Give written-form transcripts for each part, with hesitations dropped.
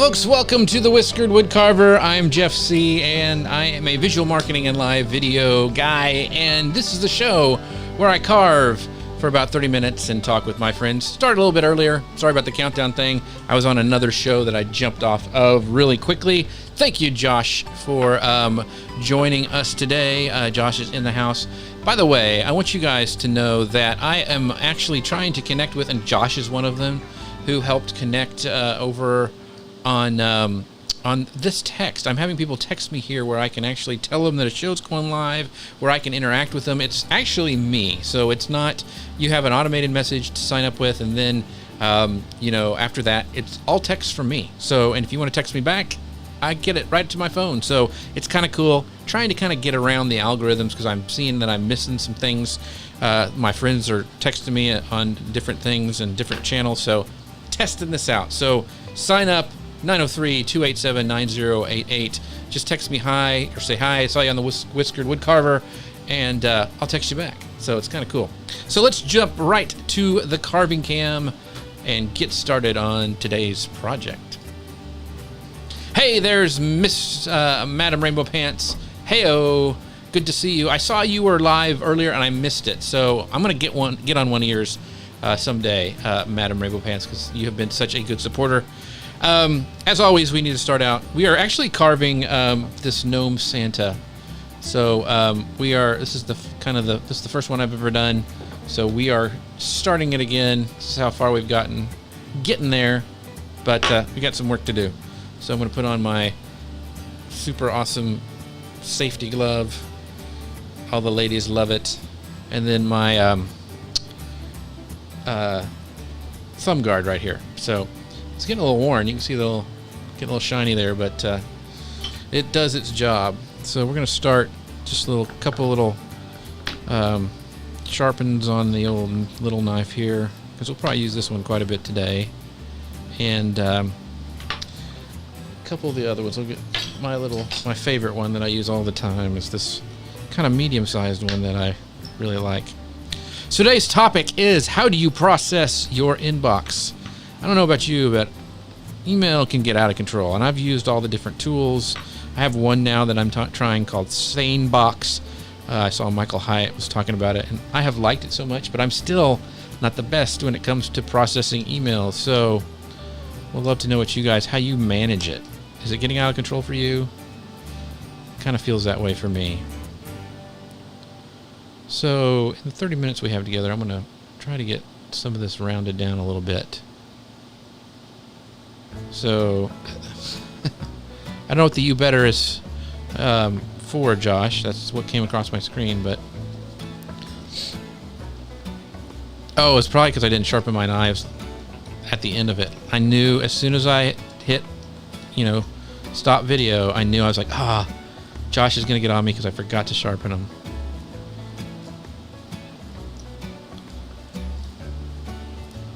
folks, welcome to the Whiskered Woodcarver. I'm Jeff C., and I am a visual marketing and live video guy, and this is the show where I carve for about 30 minutes and talk with my friends. Started a little bit earlier. Sorry about the countdown thing. I was on another show that I jumped off of really quickly. Thank you, Josh, for joining us today. Josh is in the house. By the way, I want you guys to know that I am actually trying to connect with, and Josh is one of them, who helped connect over on this text. I'm having people text me here where I can actually tell them that a show's going live, where I can interact with them. It's actually me, so it's not you have an automated message to sign up with, and then after that it's all text from me. So, and if you want to text me back, I get it right to my phone. So it's kind of cool, trying to kind of get around the algorithms, because I'm seeing that I'm missing some things. My friends are texting me on different things and different channels, so testing this out. So sign up, 903-287-9088. Just text me hi, or say hi, I saw you on the Whiskered Woodcarver, and I'll text you back. So it's kind of cool. So let's jump right to the carving cam and get started on today's project. Hey, there's Miss Madam Rainbow Pants. Heyo, good to see you. I saw you were live earlier and I missed it, so I'm gonna get on one of yours someday, Madam Rainbow Pants, because you have been such a good supporter. As always, we need to start out. We are actually carving this Gnome Santa. So this is the first one I've ever done. So we are starting it again. This is how far we've gotten, getting there, but we got some work to do. So I'm going to put on my super awesome safety glove. All the ladies love it, and then my thumb guard right here. So it's getting a little worn. You can see getting a little shiny there, but it does its job. So we're going to start just a couple little sharpens on the old little knife here, because we'll probably use this one quite a bit today. And a couple of the other ones. We'll get my favorite one that I use all the time is this kind of medium-sized one that I really like. So today's topic is, how do you process your inbox? I don't know about you, but email can get out of control, and I've used all the different tools. I have one now that I'm trying called SaneBox. I saw Michael Hyatt was talking about it, and I have liked it so much, but I'm still not the best when it comes to processing emails. So we'd love to know how you manage it. Is it getting out of control for you? Kind of feels that way for me. So in the 30 minutes we have together, I'm going to try to get some of this rounded down a little bit. So I don't know what the "you better" is for, Josh. That's what came across my screen, but it's probably because I didn't sharpen my knives at the end of it. I knew as soon as I hit, stop video, I knew. I was like, Josh is gonna get on me because I forgot to sharpen them.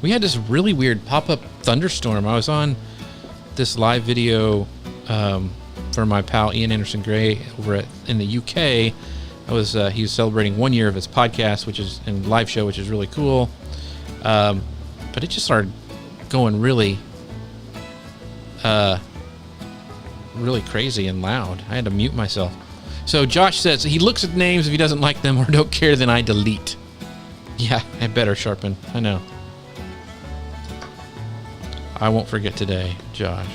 We had this really weird pop-up thunderstorm. I was on this live video for my pal Ian Anderson Gray over in the UK. He was celebrating 1 year of his podcast, and live show, which is really cool. But it just started going really crazy and loud. I had to mute myself. So Josh says he looks at names. If he doesn't like them or don't care, then I delete. Yeah, I better sharpen. I know. I won't forget today, Josh.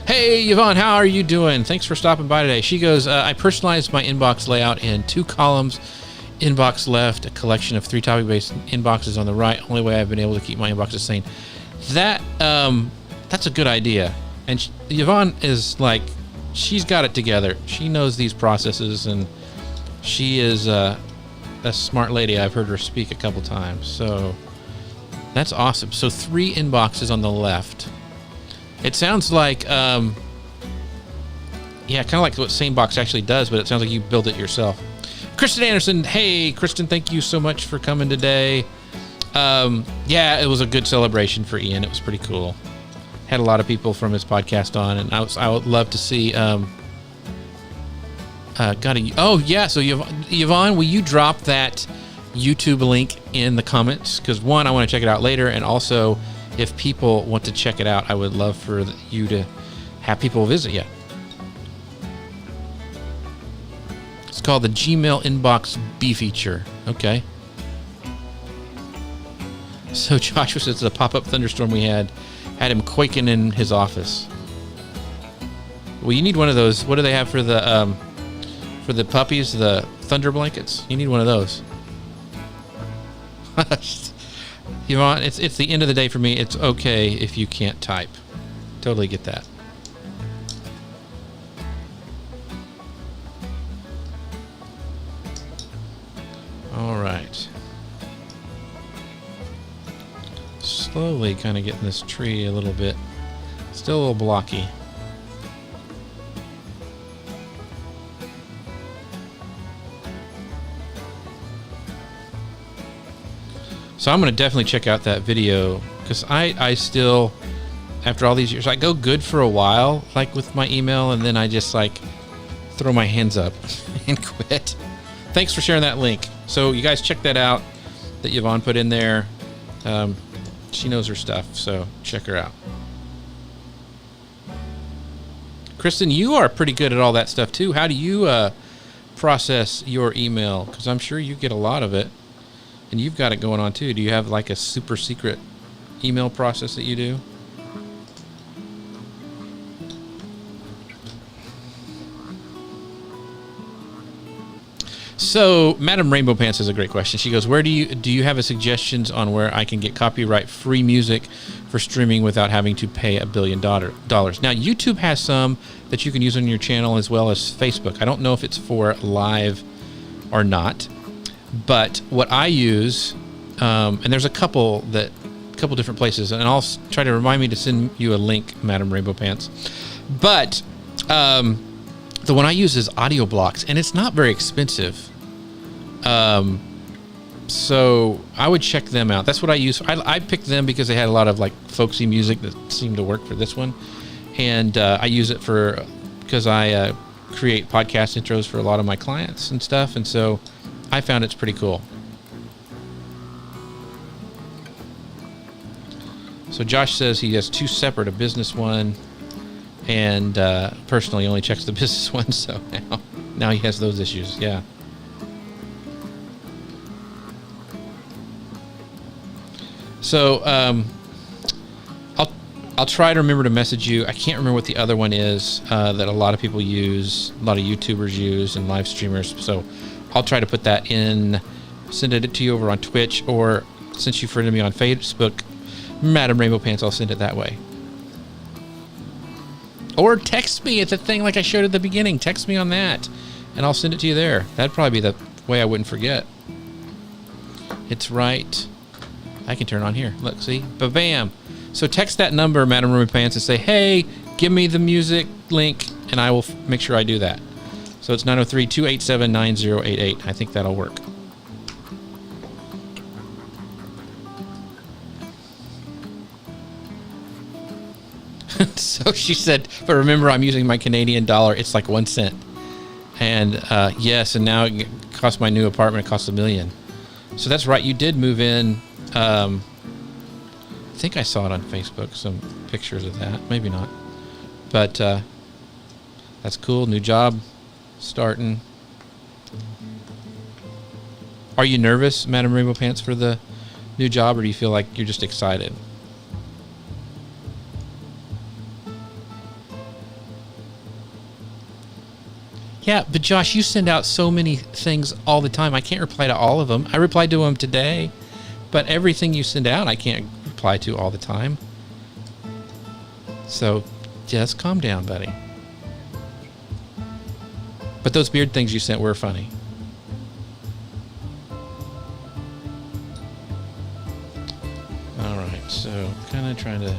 Hey, Yvonne, how are you doing? Thanks for stopping by today. She goes, I personalized my inbox layout in 2 columns. Inbox left, a collection of 3 topic-based inboxes on the right. Only way I've been able to keep my inboxes sane. That's a good idea. And Yvonne is like, she's got it together. She knows these processes, and she is a smart lady. I've heard her speak a couple times. So that's awesome. So 3 inboxes on the left. It sounds like, kind of like what SaneBox actually does, but it sounds like you build it yourself. Kristen Anderson, hey, Kristen, thank you so much for coming today. It was a good celebration for Ian. It was pretty cool. Had a lot of people from his podcast on, and I would love to see Oh yeah. So Yvonne, will you drop that YouTube link in the comments? Because one, I want to check it out later, and also, if people want to check it out, I would love for you to have people visit you. It's called the Gmail Inbox B feature. Okay. So Joshua says the pop-up thunderstorm we had him quaking in his office. Well, you need one of those. What do they have for the puppies? The thunder blankets. You need one of those. Yvonne, it's the end of the day for me. It's okay if you can't type. Totally get that. All right. Slowly kind of getting this tree a little bit, still a little blocky. So I'm going to definitely check out that video, because I still, after all these years, I go good for a while, like with my email, and then I just like throw my hands up and quit. Thanks for sharing that link. So you guys check that out that Yvonne put in there. She knows her stuff, so check her out. Kristen, you are pretty good at all that stuff too. How do you process your email? Because I'm sure you get a lot of it. And you've got it going on too. Do you have like a super secret email process that you do? So, Madam Rainbow Pants has a great question. She goes, "Where do you have a suggestions on where I can get copyright-free music for streaming without having to pay $1 billion?" Now, YouTube has some that you can use on your channel as well as Facebook. I don't know if it's for live or not. But what I use, and there's a couple different places, and I'll try to remind me to send you a link, Madam Rainbow Pants. But the one I use is Audio Blocks, and it's not very expensive. So I would check them out. That's what I use. I picked them because they had a lot of like folksy music that seemed to work for this one, and I use it because I create podcast intros for a lot of my clients and stuff, and so I found it's pretty cool. So Josh says he has two separate, a business one and personally only checks the business one, so now he has those issues. Yeah. So I'll try to remember to message you. I can't remember what the other one is that a lot of people use, a lot of YouTubers use, and live streamers. So I'll try to put that in, send it to you over on Twitch, or since you friended me on Facebook, Madam Rainbow Pants, I'll send it that way. Or text me at the thing like I showed at the beginning. Text me on that, and I'll send it to you there. That'd probably be the way I wouldn't forget. It's right. I can turn it on here. Look, see? Ba-bam. So text that number, Madam Rainbow Pants, and say, hey, give me the music link, and I will make sure I do that. So it's 903-287-9088. I think that'll work. So she said, but remember, I'm using my Canadian dollar. It's like 1 cent. And yes, and now it costs my new apartment, it costs $1 million. So that's right. You did move in. I think I saw it on Facebook, some pictures of that. Maybe not. But that's cool. New job starting. Are you nervous, Madam Rainbow Pants, for the new job, or do you feel like you're just excited? Yeah, but Josh, you send out so many things all the time. I can't reply to all of them. I replied to them today, but everything you send out, I can't reply to all the time. So just calm down, buddy. But those beard things you sent were funny. All right, so kind of trying to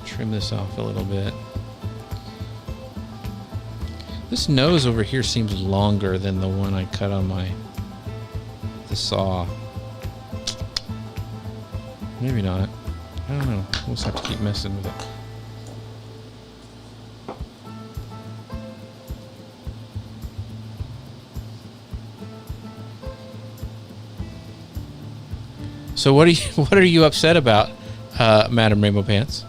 trim this off a little bit. This nose over here seems longer than the one I cut on the saw. Maybe not. I don't know. We'll just have to keep messing with it. So what are you what are you upset about, Madam Rainbow Pants?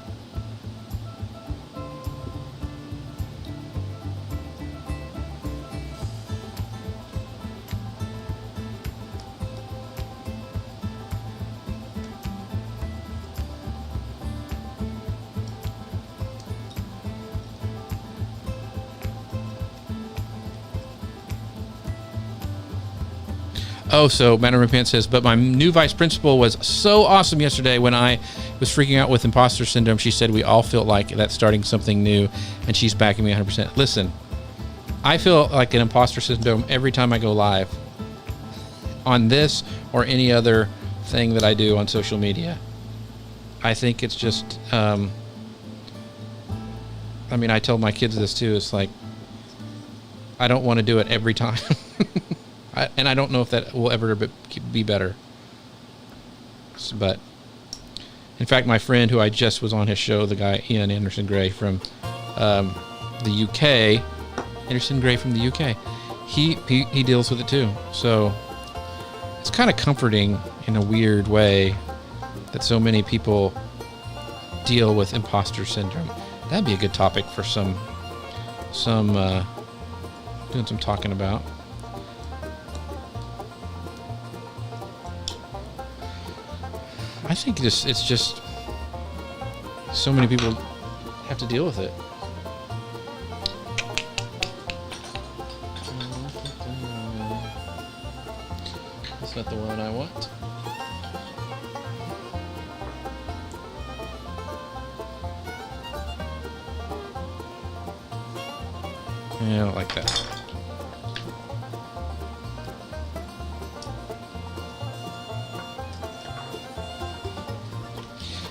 Oh, so Madam Repent says, but my new vice principal was so awesome yesterday when I was freaking out with imposter syndrome. She said we all feel like that's starting something new, and she's backing me 100%. Listen, I feel like an imposter syndrome every time I go live on this or any other thing that I do on social media. I think it's just, I mean, I tell my kids this too. It's like, I don't want to do it every time. And I don't know if that will ever be better. But, in fact, my friend who I just was on his show, the guy Ian Anderson Gray from the UK, Anderson Gray from the UK, he deals with it too. So it's kind of comforting in a weird way that so many people deal with imposter syndrome. That'd be a good topic for some doing some talking about. I think it's just so many people have to deal with it. That's not the one I want. Yeah, I don't like that.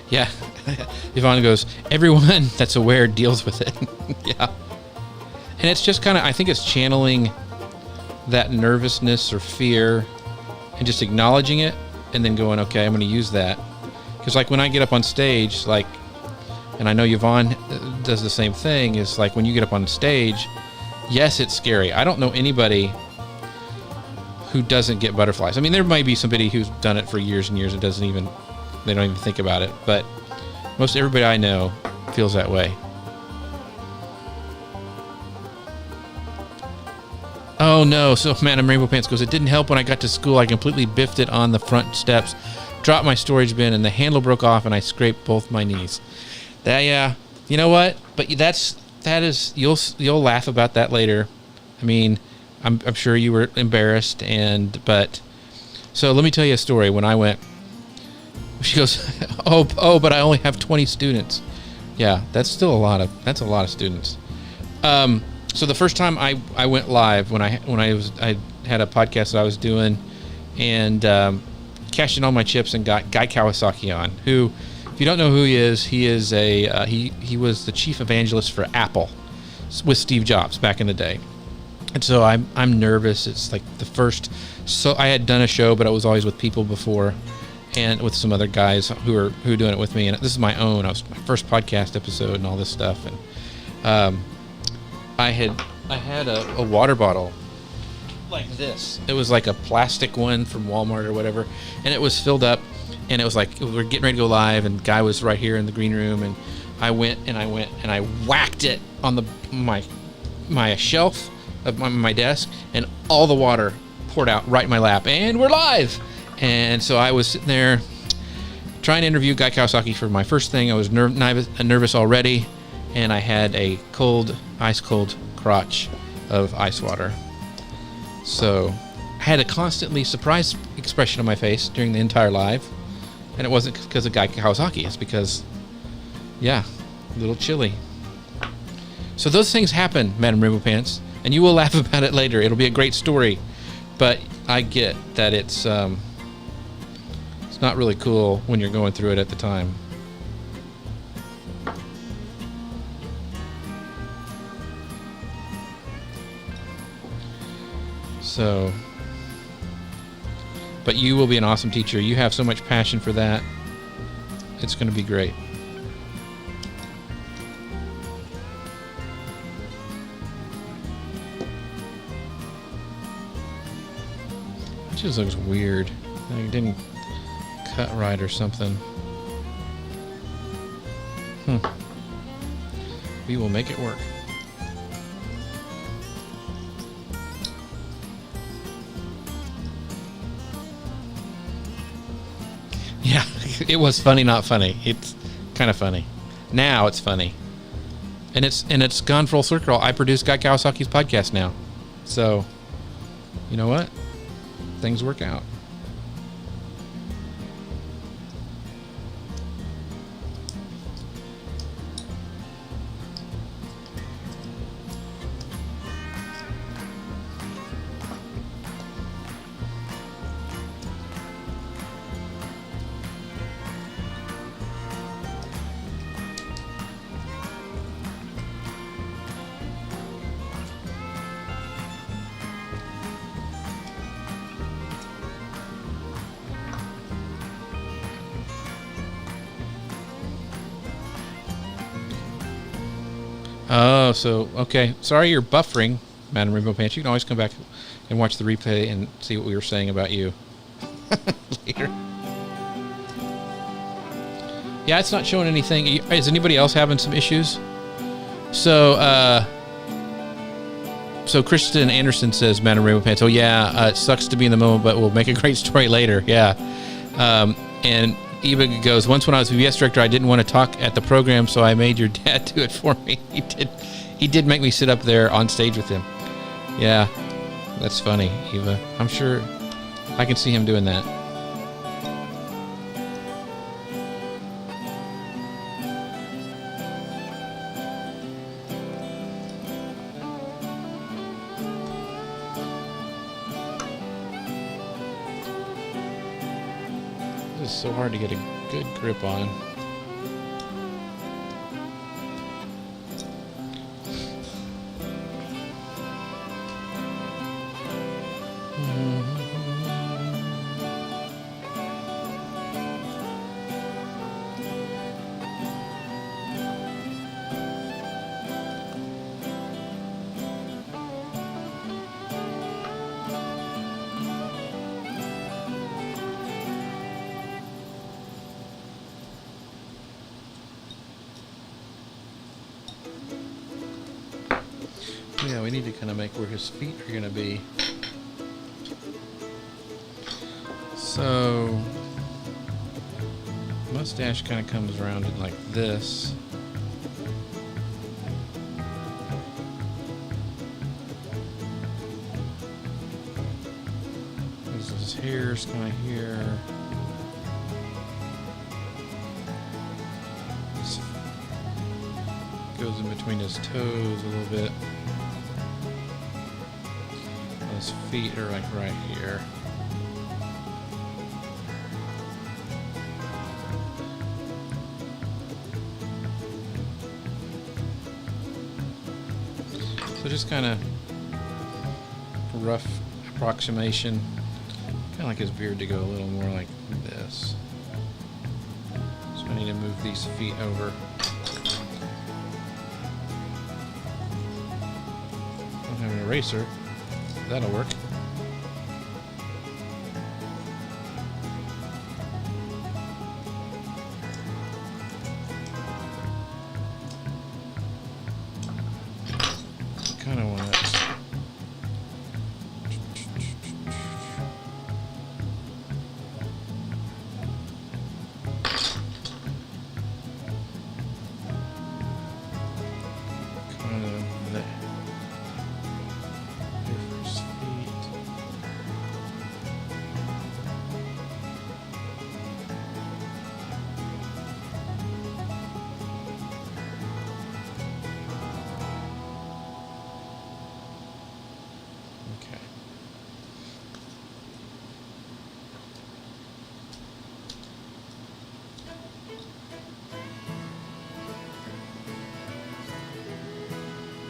Yeah, Yvonne goes, everyone that's aware deals with it. Yeah. And it's just kind of, I think it's channeling that nervousness or fear and just acknowledging it and then going, okay, I'm going to use that. Because like when I get up on stage, like, and I know Yvonne does the same thing, is like when you get up on stage, yes, it's scary. I don't know anybody who doesn't get butterflies. I mean, there might be somebody who's done it for years and years and they don't even think about it, but most everybody I know feels that way. Oh no, so Madam Rainbow Pants goes, it didn't help when I got to school. I completely biffed it on the front steps, dropped my storage bin, and the handle broke off, and I scraped both my knees. That, yeah, you know what? But that is you'll laugh about that later. I mean, I'm sure you were embarrassed, but so let me tell you a story. When I went, she goes, oh, but I only have 20 students. Yeah, that's still a lot of students. So the first time I went live when I had a podcast that I was doing, and cashed in all my chips and got Guy Kawasaki on, who, if you don't know who he is he was the chief evangelist for Apple with Steve Jobs back in the day. And so I'm nervous. It's like the first, so I had done a show, but I was always with people before, and with some other guys who were doing it with me. And this is my own. I was my first podcast episode and all this stuff. And I had a water bottle like this. It was like a plastic one from Walmart or whatever, and it was filled up. And it was like we were getting ready to go live, and Guy was right here in the green room, and I went and I whacked it on my shelf of my desk, and all the water poured out right in my lap, and we're live. And so I was sitting there trying to interview Guy Kawasaki for my first thing. I was nervous already, and I had a ice cold crotch of ice water. So I had a constantly surprised expression on my face during the entire live, and it wasn't because of Guy Kawasaki. It's because, yeah, a little chilly. So those things happen, Madam Rainbow Pants, and you will laugh about it later. It'll be a great story, but I get that it's not really cool when you're going through it at the time. So, but you will be an awesome teacher. You have so much passion for that. It's going to be great. It just looks weird. It didn't cut right or something. We will make it work. Yeah, it was funny, not funny. It's kind of funny. Now it's funny. And it's gone full circle. I produce Guy Kawasaki's podcast now. So, you know what? Things work out. Oh, so, okay. Sorry you're buffering, Madam Rainbow Pants. You can always come back and watch the replay and see what we were saying about you later. Yeah, it's not showing anything. Is anybody else having some issues? So, Kristen Anderson says, Madam Rainbow Pants, oh yeah, it sucks to be in the moment, but we'll make a great story later. Yeah. And Eva goes, once when I was VBS director, I didn't want to talk at the program, so I made your dad do it for me. He did make me sit up there on stage with him. Yeah, that's funny, Eva. I'm sure I can see him doing that. This is so hard to get a good grip on. Yeah, we need to kind of make where his feet are going to be. So, mustache kind of comes around it like this. His hair's kind of here. This goes in between his toes a little bit. His feet are like right here. So just kind of rough approximation. Kind of like his beard to go a little more like this. So I need to move these feet over. I don't have an eraser. That'll work. Kind of want it. Kind of there.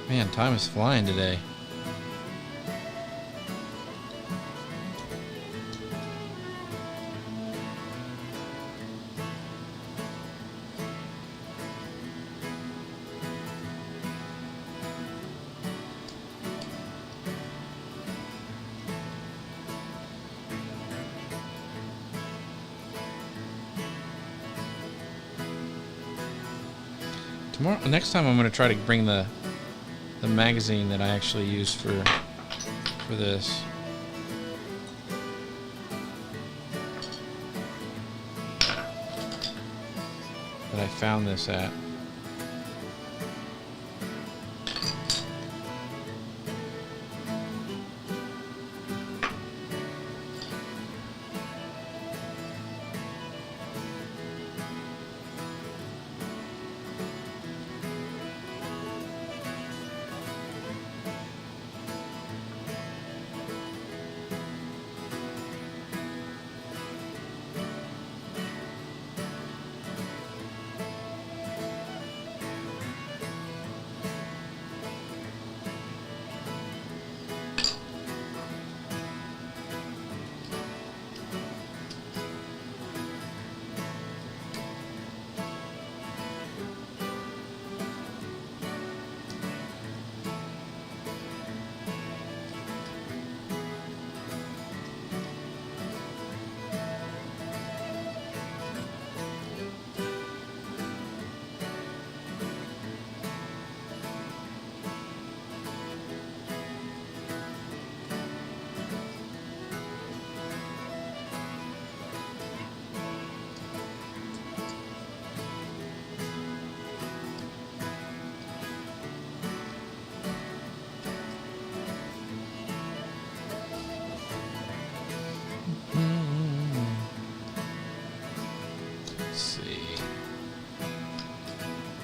Man, time is flying today. Next time I'm going to try to bring the magazine that I actually use for this. That I found this at.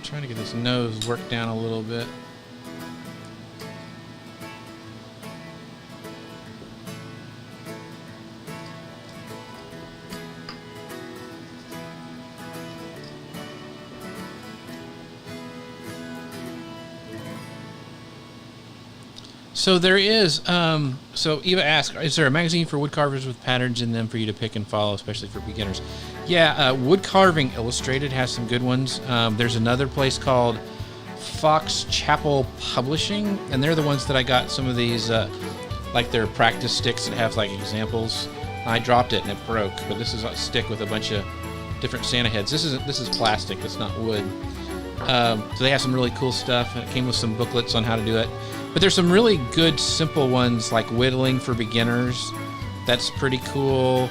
Trying to get this nose worked down a little bit. So there is, so Eva asked, is there a magazine for woodcarvers with patterns in them for you to pick and follow, especially for beginners? Yeah, Wood Carving Illustrated has some good ones. There's another place called Fox Chapel Publishing, and they're the ones that I got some of these, like their practice sticks that have like examples. I dropped it and it broke, but this is a stick with a bunch of different Santa heads. This is plastic, it's not wood. So they have some really cool stuff, and it came with some booklets on how to do it. But there's some really good simple ones like whittling for beginners. That's pretty cool.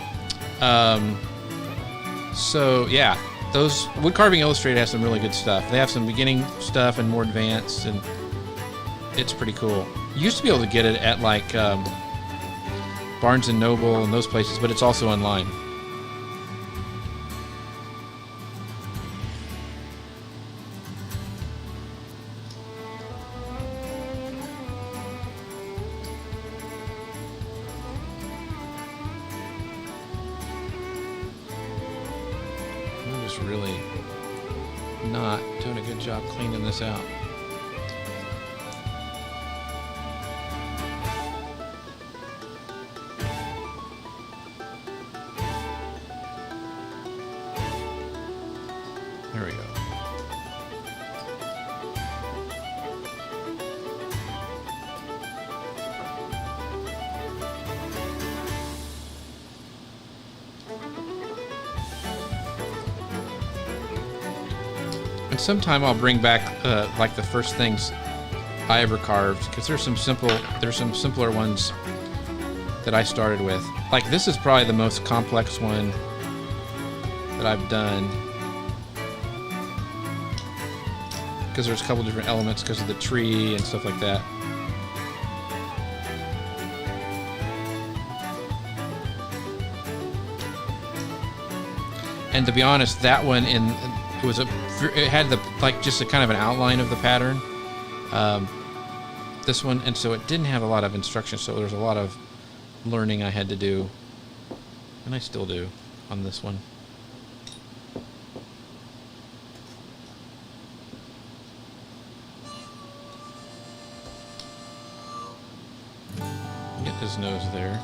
So yeah, those Wood Carving Illustrated has some really good stuff. They have some beginning stuff and more advanced, and it's pretty cool. You used to be able to get it at like Barnes and Noble and those places, but it's also online. Really not doing a good job cleaning this out. There we go. And sometime I'll bring back like the first things I ever carved, because there's some simpler ones that I started with. Like this is probably the most complex one that I've done, because there's a couple different elements because of the tree and stuff like that. And to be honest, that one it had the like just a kind of an outline of the pattern. This one, and so it didn't have a lot of instructions, so there's a lot of learning I had to do, and I still do on this one. Get his nose there.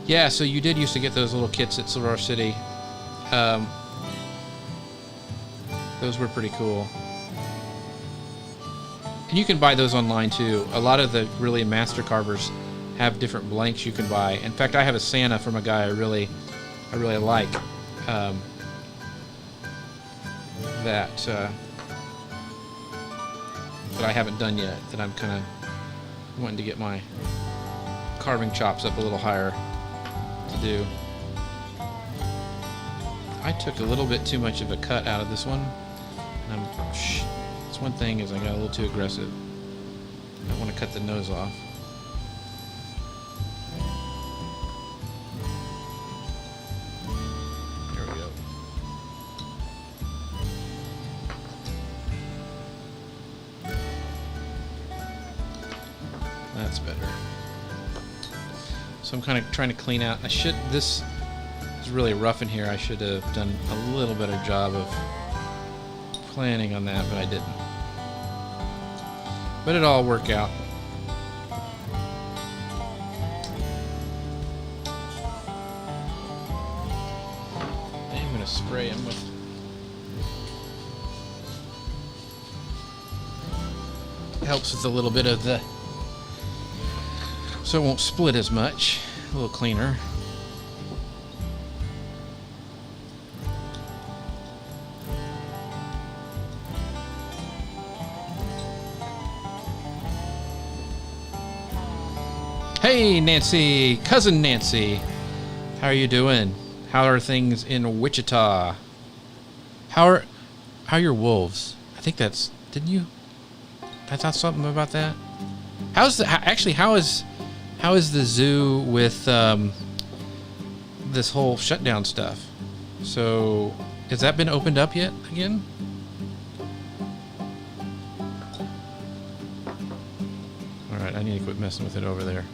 Yeah, so you did used to get those little kits at Silver City. Those were pretty cool. And you can buy those online too. A lot of the really master carvers have different blanks you can buy. In fact, I have a Santa from a guy I really like. That I haven't done yet. That I'm kind of wanting to get my carving chops up a little higher to do. I took a little bit too much of a cut out of this one, and that's one thing is I got a little too aggressive. I want to cut the nose off. There we go. That's better. So I'm kind of trying to clean out. This is really rough in here. I should have done a little better job of planning on that, but I didn't. But it'll all work out. I'm going to spray him with... Helps with a little bit of the... So it won't split as much. A little cleaner. Hey, Nancy, cousin Nancy, how are you doing? How are things in Wichita? How are your wolves? I think that's, didn't you? I thought something about that. How is the zoo with this whole shutdown stuff? So, has that been opened up yet again? All right, I need to quit messing with it over there.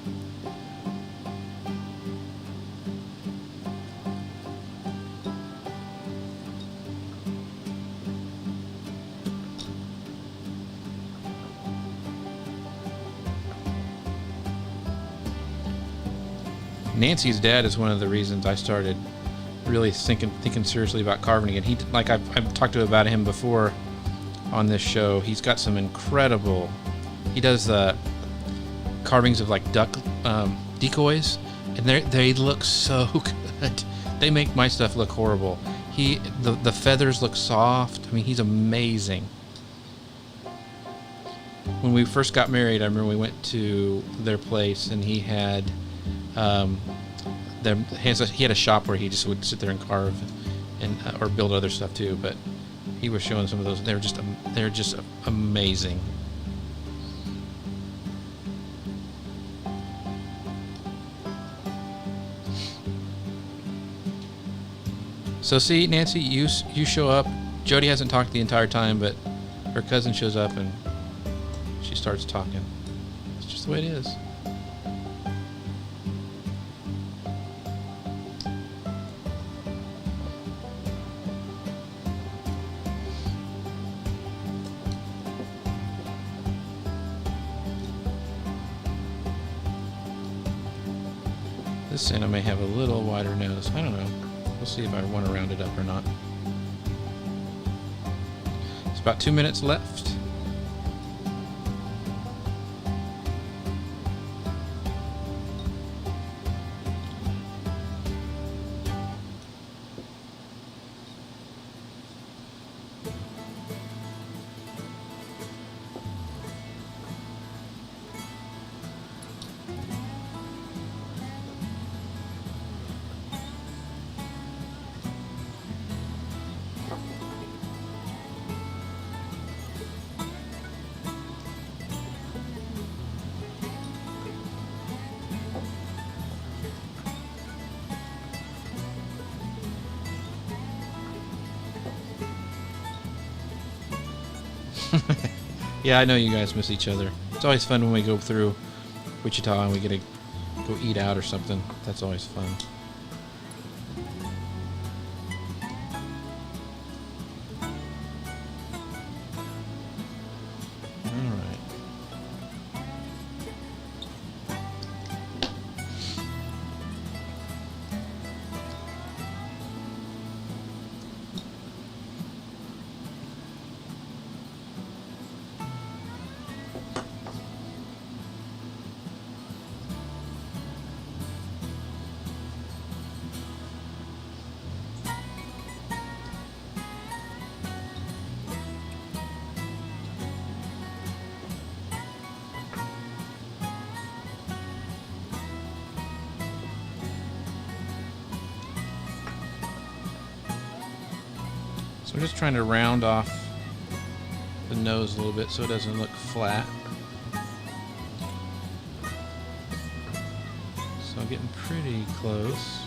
Nancy's dad is one of the reasons I started really thinking seriously about carving again. I've talked about him before on this show. He's got some incredible. He does carvings of like duck decoys, and they look so good. They make my stuff look horrible. The feathers look soft. I mean, he's amazing. When we first got married, I remember we went to their place, and he had. He had a shop where he just would sit there and carve, and or build other stuff too. But he was showing some of those. They're just amazing. So see, Nancy, you show up. Jody hasn't talked the entire time, but her cousin shows up and she starts talking. It's just the way it is. This Santa may have a little wider nose. I don't know. We'll see if I want to round it up or not. It's about 2 minutes left. Yeah, I know you guys miss each other. It's always fun when we go through Wichita and we get to go eat out or something. That's always fun. So we're just trying to round off the nose a little bit so it doesn't look flat. So I'm getting pretty close.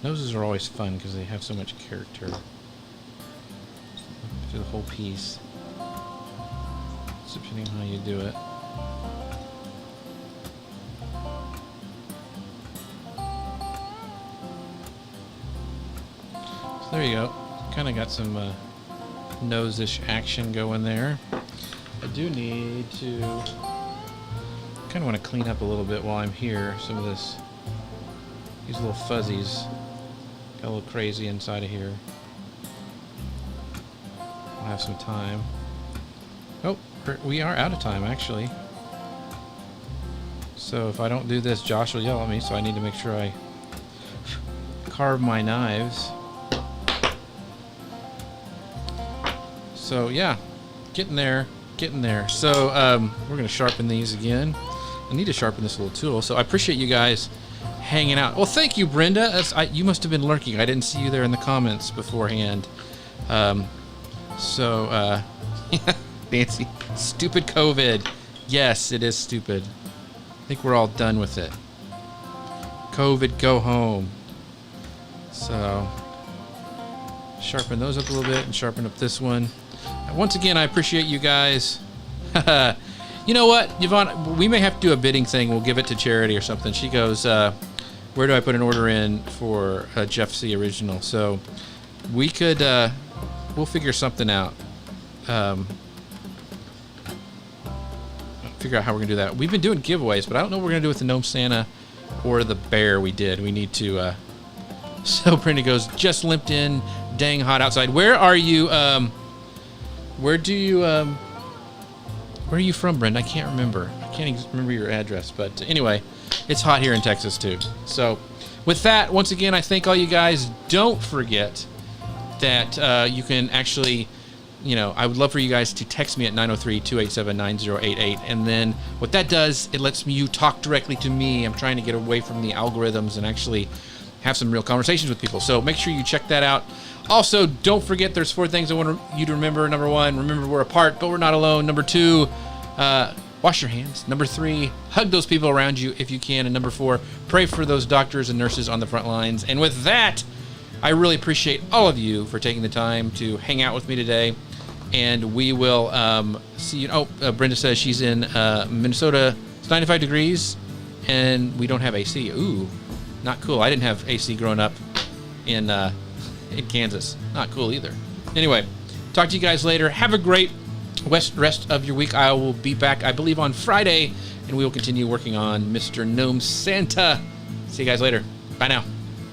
Noses are always fun because they have so much character through the whole piece. It's depending on how you do it. So there you go. Kind of got some nose-ish action going there. I do need to kind of want to clean up a little bit while I'm here. Some of these little fuzzies got a little crazy inside of here. I'll have some time. Oh, we are out of time actually. So if I don't do this, Josh will yell at me, so I need to make sure I carve my knives. So yeah, getting there. So we're going to sharpen these again. I need to sharpen this little tool. So I appreciate you guys hanging out. Well, thank you, Brenda. You must have been lurking. I didn't see you there in the comments beforehand. Nancy, stupid COVID. Yes, it is stupid. I think we're all done with it. COVID, go home. So sharpen those up a little bit and sharpen up this one. Once again, I appreciate you guys. You know what, Yvonne, we may have to do a bidding thing. We'll give it to charity or something. She goes, where do I put an order in for a Jeff C. original? So we could, we'll figure something out. Figure out how we're going to do that. We've been doing giveaways, but I don't know what we're going to do with the Gnome Santa or the bear we did. We need to, so Brenda goes, just limped in, dang hot outside. Where are you, where are you from, Brenda? I can't remember. I can't even remember your address. But anyway, it's hot here in Texas, too. So with that, once again, I thank all you guys. Don't forget that you can actually, I would love for you guys to text me at 903-287-9088. And then what that does, it lets you talk directly to me. I'm trying to get away from the algorithms and actually have some real conversations with people. So make sure you check that out. Also, don't forget there's 4 things I want you to remember. Number 1, remember we're apart, but we're not alone. Number 2, wash your hands. Number 3, hug those people around you if you can. And number 4, pray for those doctors and nurses on the front lines. And with that, I really appreciate all of you for taking the time to hang out with me today. And we will see you. Oh, Brenda says she's in Minnesota. It's 95 degrees, and we don't have AC. Ooh, not cool. I didn't have AC growing up in Kansas. Not cool either. Anyway, talk to you guys later. Have a great rest of your week. I will be back, I believe, on Friday, and we will continue working on Mr. Gnome Santa. See you guys later. Bye now.